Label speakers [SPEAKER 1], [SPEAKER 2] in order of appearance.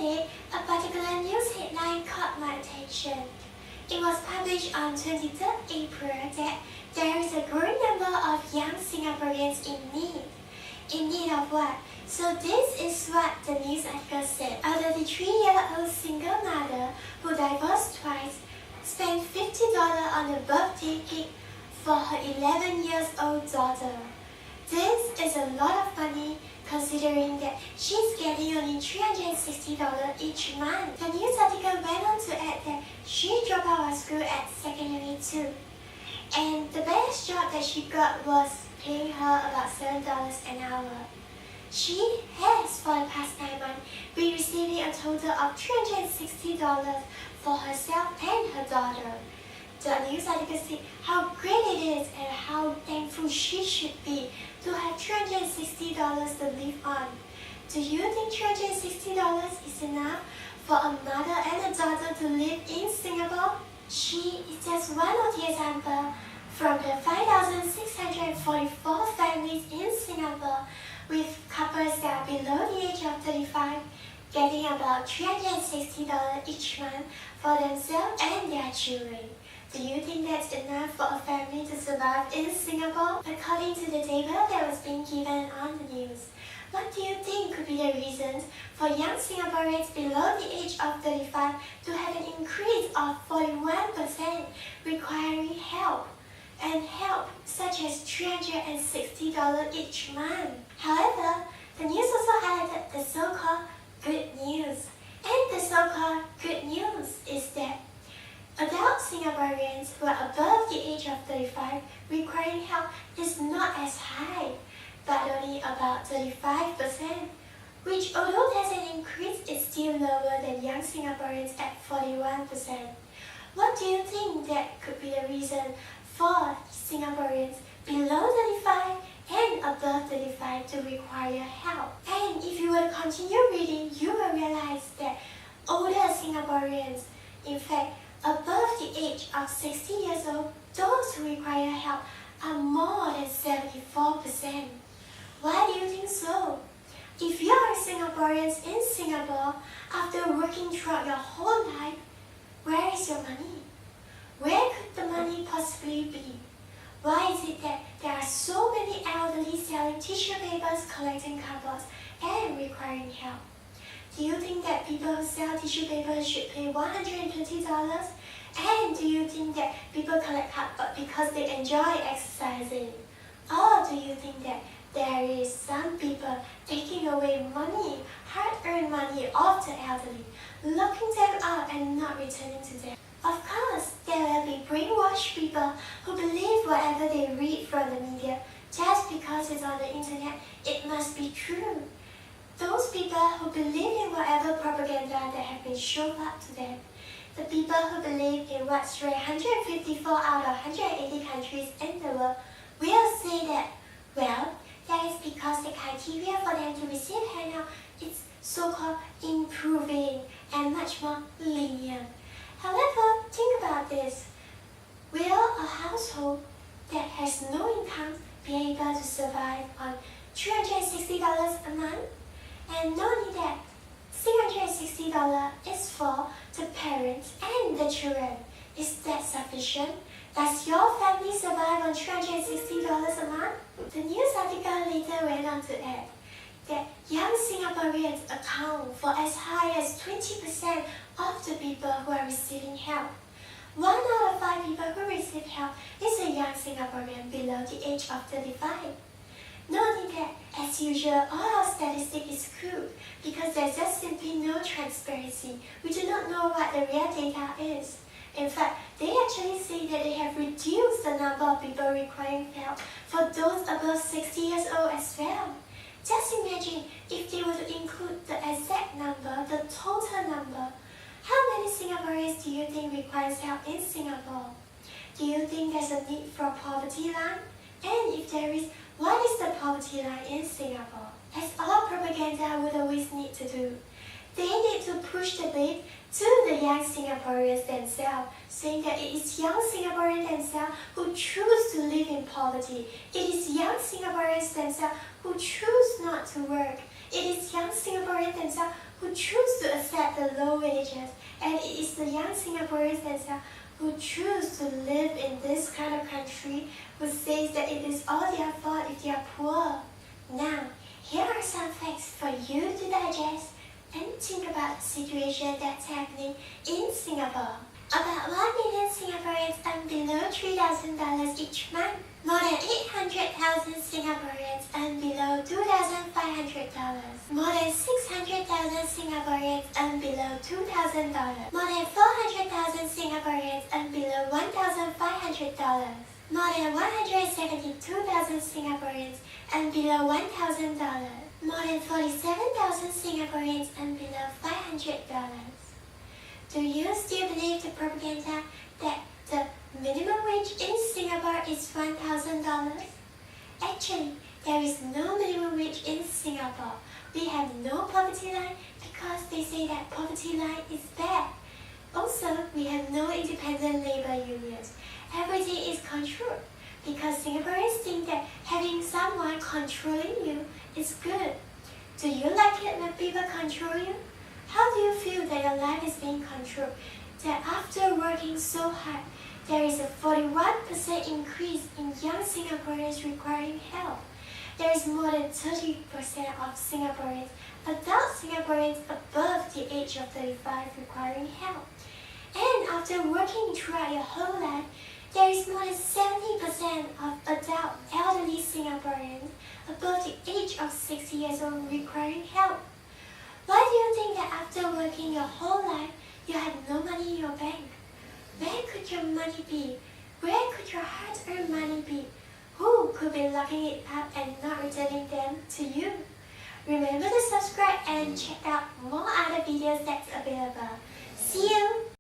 [SPEAKER 1] Yesterday, a particular news headline caught my attention. It was published on 23rd April that there is a growing number of young Singaporeans in need. In need of what? So this is what the news article said. A 33-year-old single mother who divorced twice spent $50 on a birthday cake for her 11-year-old daughter. This is a lot of money considering that she's getting only $360 each month. The news article went on to add that she dropped out of school at secondary 2. And the best job that she got was paying her about $7 an hour. She has, for the past 9 months, been receiving a total of $360 for herself and her daughter. The news article said how great it is and how thankful she should be to have $360 to live on. Do you think $360 is enough for a mother and a daughter to live in Singapore? She is just one of the examples from the 5,644 families in Singapore with couples that are below the age of 35 getting about $360 each month for themselves and their children. Do you think that's enough for a family to survive in Singapore? According to the table that was being given on the news, what do you think could be the reasons for young Singaporeans below the age of 35 to have an increase of 41% requiring help? And help such as $360 each month. However, the news also highlighted the so-called good news. And the so-called good news is that adult Singaporeans who are above the age of 35 requiring help is not as high, but only about 35%, which although there's an increase, is still lower than young Singaporeans at 41%. What do you think that could be the reason for Singaporeans below 35 and above 35 to require help? And if you were to continue reading, you will realize that older Singaporeans, in fact, above the age of 60 years old, those who require help are more than 74%. Why do you think so? If you are Singaporeans in Singapore, after working throughout your whole life, where is your money? Where could the money possibly be? Why is it that there are so many elderly selling tissue papers, collecting cardboards, and requiring help? Do you think that people who sell tissue papers should pay $120? And do you think that people collect cardboard because they enjoy exercising? Or do you think that there is some people taking away money, hard-earned money of the elderly, locking them up and not returning to them? Of course, there will be brainwashed people who believe whatever they read from the media just because it's on the internet, it must be true. Those people who believe in whatever propaganda that have been shown up to them. The people who believe in what's read 154 out of 180 countries in the world will say that, well, that is because the criteria for them to receive handout is so-called improving and much more lenient. However, think about this. Will a household that has no income be able to survive on $360 a month? And not only that, $660 is for the parents and the children. Is that sufficient? Does your family survive on $360 a month? The news article later went on to add that young Singaporeans account for as high as 20% of the people who are receiving help. 1 out of 5 people who receive help is a young Singaporean below the age of 35. Not only that, as usual, all our statistics is skewed because there's just simply no transparency. We do not know what the real data is. In fact, they actually say that they have reduced the number of people requiring help for those above 60 years old as well. Just imagine if they were to include the exact number, the total number. How many Singaporeans do you think requires help in Singapore? Do you think there's a need for a poverty line? And if there is, what is the poverty line in Singapore? As all propaganda would always need to do, they need to push the blame to the young Singaporeans themselves, saying that it is young Singaporeans themselves who choose to live in poverty. It is young Singaporeans themselves who choose not to work. It is young Singaporeans themselves who choose to accept the low wages, and it is the young Singaporeans themselves who choose to live in this kind of country who says that it is all their fault if they are poor. Now, here are some facts for you to digest and think about the situation that's happening in Singapore. About 1 million Singaporeans earn below $3,000 each month. More than 800,000 Singaporeans earn below $2,500. More than 600,000 Singaporeans earn below $2,000. More than 400,000 Singaporeans earn below $1,500. More than 172,000 Singaporeans earn below $1,000. More than 47,000 Singaporeans earn below $500. Do you still believe the propaganda that the minimum wage in Singapore is $1,000? Actually, there is no minimum wage in Singapore. We have no poverty line because they say that poverty line is bad. Also, we have no independent labor unions. Everything is controlled because Singaporeans think that having someone controlling you is good. Do you like it when people control you? How do you feel that your life is being controlled? That after working so hard, there is a 41% increase in young Singaporeans requiring help. There is more than 30% of Singaporeans, adult Singaporeans above the age of 35 requiring help. And after working throughout your whole life, there is more than 70% of adult elderly Singaporeans above the age of 60 years old requiring help. Why do you think that after working your whole life, you have no money in your bank? Where could your money be? Where could your hard-earned money be? Who could be locking it up and not returning them to you? Remember to subscribe and check out more other videos that's available. See you!